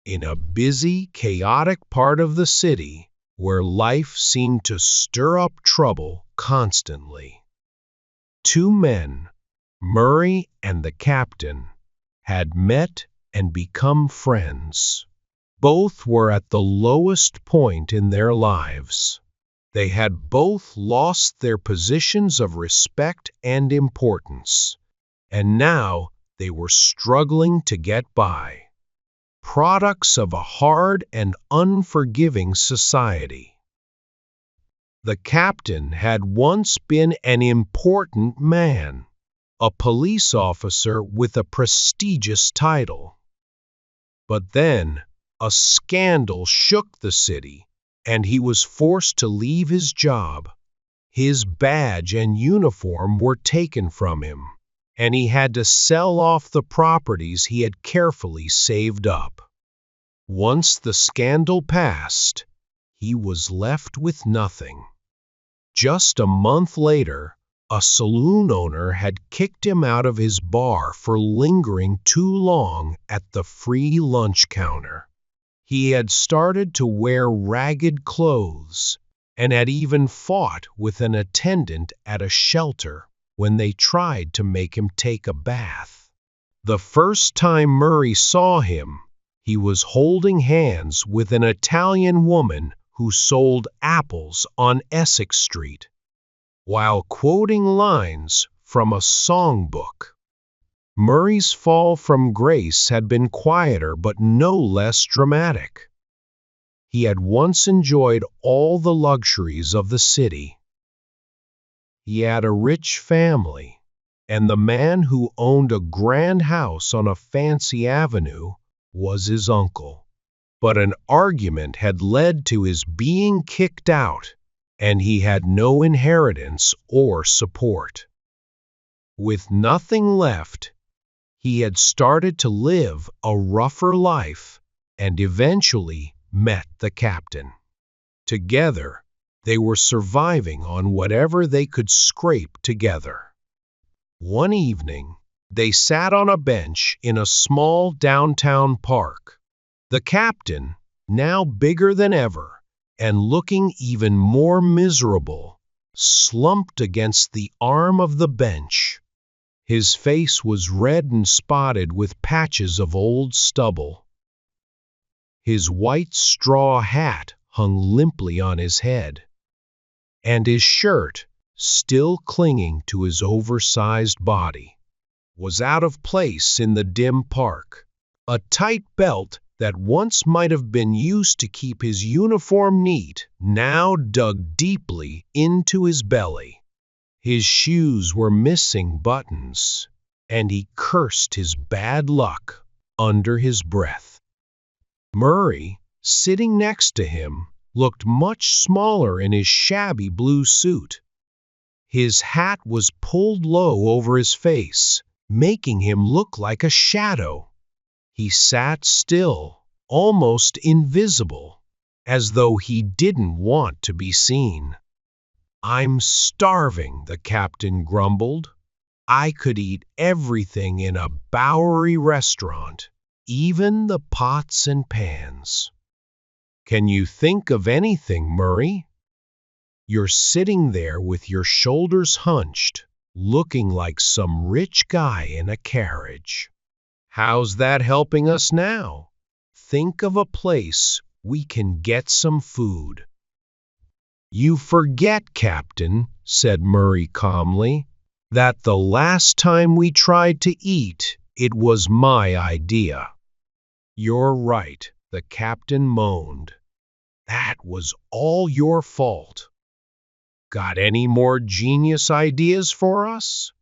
in a busy, chaotic part of the city where life seemed to stir up trouble constantly. Two men, Murray and the captain, had met and become friends. Both were at the lowest point in their lives. They had both lost their positions of respect and importance, and now they were struggling to get by. Products of a hard and unforgiving society. The captain had once been an important man, a police officer with a prestigious title. But then, a scandal shook the city, and he was forced to leave his job. His badge and uniform were taken from him, and he had to sell off the properties he had carefully saved up. Once the scandal passed, he was left with nothing. Just a month later, a saloon owner had kicked him out of his bar for lingering too long at the free lunch counter. He had started to wear ragged clothes and had even fought with an attendant at a shelter when they tried to make him take a bath. The first time Murray saw him, he was holding hands with an Italian woman who sold apples on Essex Street, while quoting lines from a songbook. Murray's fall from grace had been quieter but no less dramatic. He had once enjoyed all the luxuries of the city. He had a rich family, and the man who owned a grand house on a fancy avenue was his uncle. But an argument had led to his being kicked out, and he had no inheritance or support. With nothing left, he had started to live a rougher life and eventually met the captain. Together, they were surviving on whatever they could scrape together. One evening, they sat on a bench in a small downtown park. The captain, now bigger than ever and looking even more miserable, slumped against the arm of the bench. His face was red and spotted with patches of old stubble. His white straw hat hung limply on his head, and his shirt, still clinging to his oversized body, was out of place in the dim park. A tight belt that once might have been used to keep his uniform neat now dug deeply into his belly. His shoes were missing buttons, and he cursed his bad luck under his breath. Murray, sitting next to him, looked much smaller in his shabby blue suit. His hat was pulled low over his face, making him look like a shadow. He sat still, almost invisible, as though he didn't want to be seen. "I'm starving," the captain grumbled. "I could eat everything in a Bowery restaurant, even the pots and pans." "Can you think of anything, Murray? You're sitting there with your shoulders hunched, looking like some rich guy in a carriage. How's that helping us now? Think of a place we can get some food." "You forget, Captain," said Murray calmly, "that the last time we tried to eat, it was my idea." "You're right," the captain moaned. "That was all your fault. Got any more genius ideas for us?"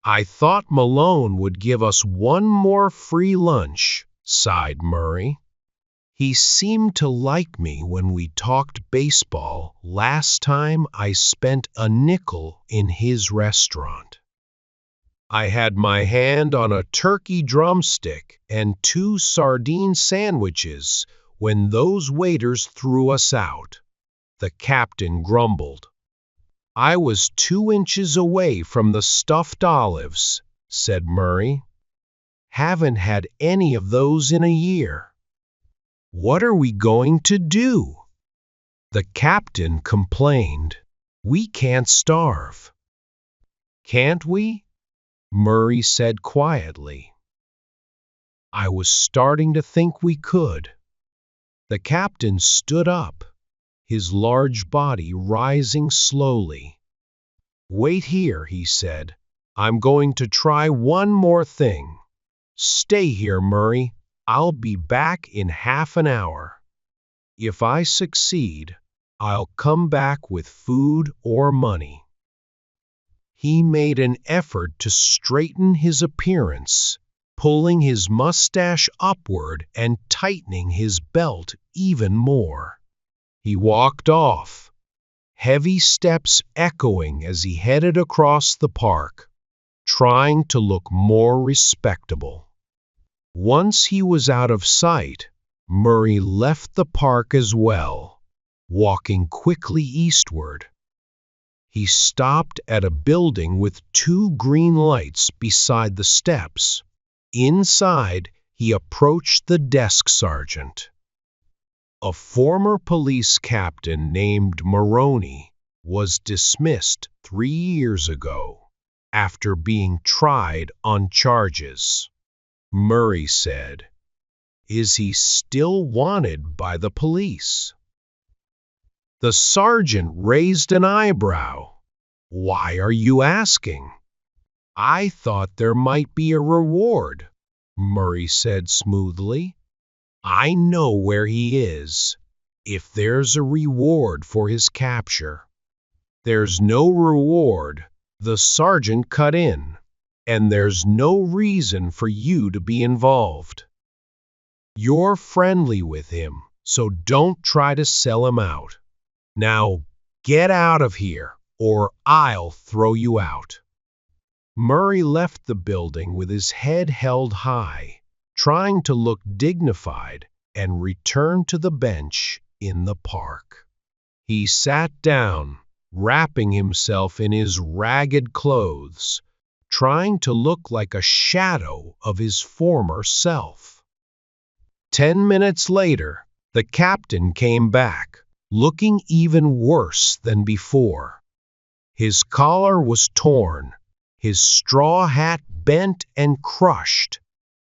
"I thought Malone would give us one more free lunch," sighed Murray. "He seemed to like me when we talked baseball last time I spent a nickel in his restaurant. I had my hand on a turkey drumstick and 2 sardine sandwiches when those waiters threw us out," the captain grumbled. "I was 2 inches away from the stuffed olives," said Murray. "Haven't had any of those in a year." What are we going to do? The captain complained. We can't starve. Can't we? Murray said quietly. I was starting to think we could. The captain stood up, his large body rising slowly. Wait here, he said. I'm going to try one more thing. Stay here, Murray. I'll be back in half an hour. If I succeed, I'll come back with food or money. He made an effort to straighten his appearance, pulling his mustache upward and tightening his belt even more. He walked off, heavy steps echoing as he headed across the park, trying to look more respectable. Once he was out of sight, Murray left the park as well, walking quickly eastward. He stopped at a building with 2 green lights beside the steps. Inside, he approached the desk sergeant. A former police captain named Maroney was dismissed 3 years ago after being tried on charges. Murray said, "Is he still wanted by the police?" The sergeant raised an eyebrow. Why are you asking? I thought there might be a reward, Murray said smoothly. I know where he is, if there's a reward for his capture. There's no reward, the sergeant cut in, and there's no reason for you to be involved. You're friendly with him, so don't try to sell him out. Now, get out of here, or I'll throw you out. Murray left the building with his head held high, trying to look dignified, and returned to the bench in the park. He sat down, wrapping himself in his ragged clothes, trying to look like a shadow of his former self. 10 minutes later, the captain came back, looking even worse than before. His collar was torn, his straw hat bent and crushed,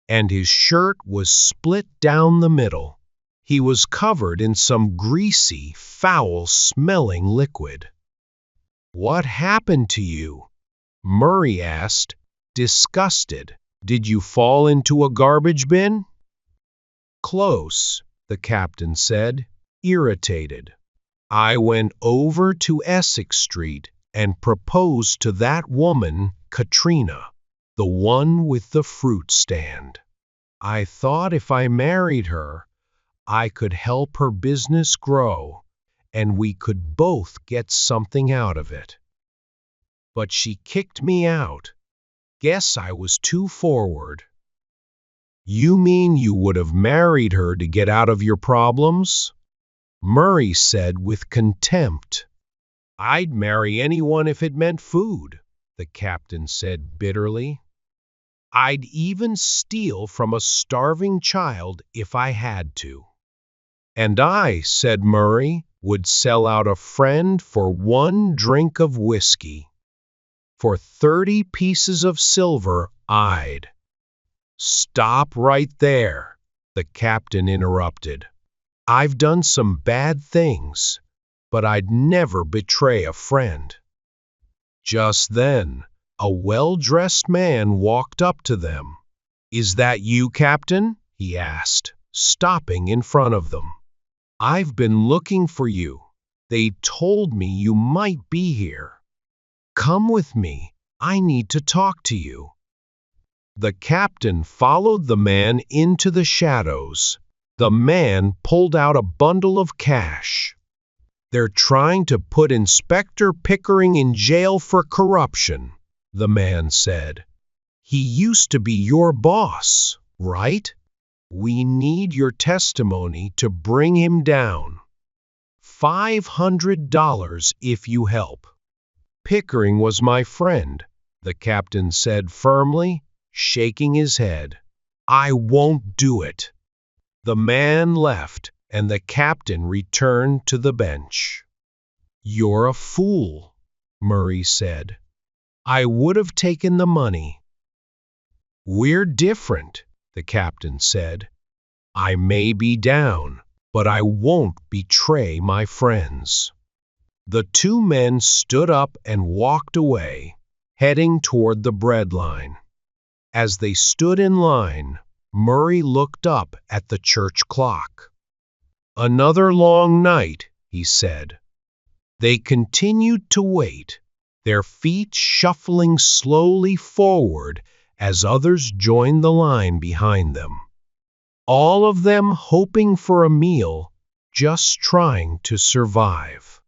and his shirt was split down the middle. He was covered in some greasy, foul-smelling liquid. What happened to you? Murray asked, disgusted. Did you fall into a garbage bin? Close, the captain said, irritated. I went over to Essex Street and proposed to that woman, Katrina, the one with the fruit stand. I thought if I married her, I could help her business grow, and we could both get something out of it. But she kicked me out. Guess I was too forward. You mean you would have married her to get out of your problems? Murray said with contempt. I'd marry anyone if it meant food, the captain said bitterly. I'd even steal from a starving child if I had to. And I, said Murray, would sell out a friend for 1 drink of whiskey. For 30 pieces of silver, I'd. Stop right there, the captain interrupted. I've done some bad things, but I'd never betray a friend. Just then, a well-dressed man walked up to them. Is that you, Captain? He asked, stopping in front of them. I've been looking for you. They told me you might be here. Come with me. I need to talk to you. The captain followed the man into the shadows. The man pulled out a bundle of cash. They're trying to put Inspector Pickering in jail for corruption, the man said. He used to be your boss, right? We need your testimony to bring him down. $500 if you help. Pickering was my friend, the captain said firmly, shaking his head. I won't do it. The man left, and the captain returned to the bench. "You're a fool," Murray said. "I would have taken the money." "We're different," the captain said. "I may be down, but I won't betray my friends." The two men stood up and walked away, heading toward the bread line. As they stood in line, Murray looked up at the church clock. "Another long night," he said. They continued to wait, their feet shuffling slowly forward as others joined the line behind them. All of them hoping for a meal, just trying to survive.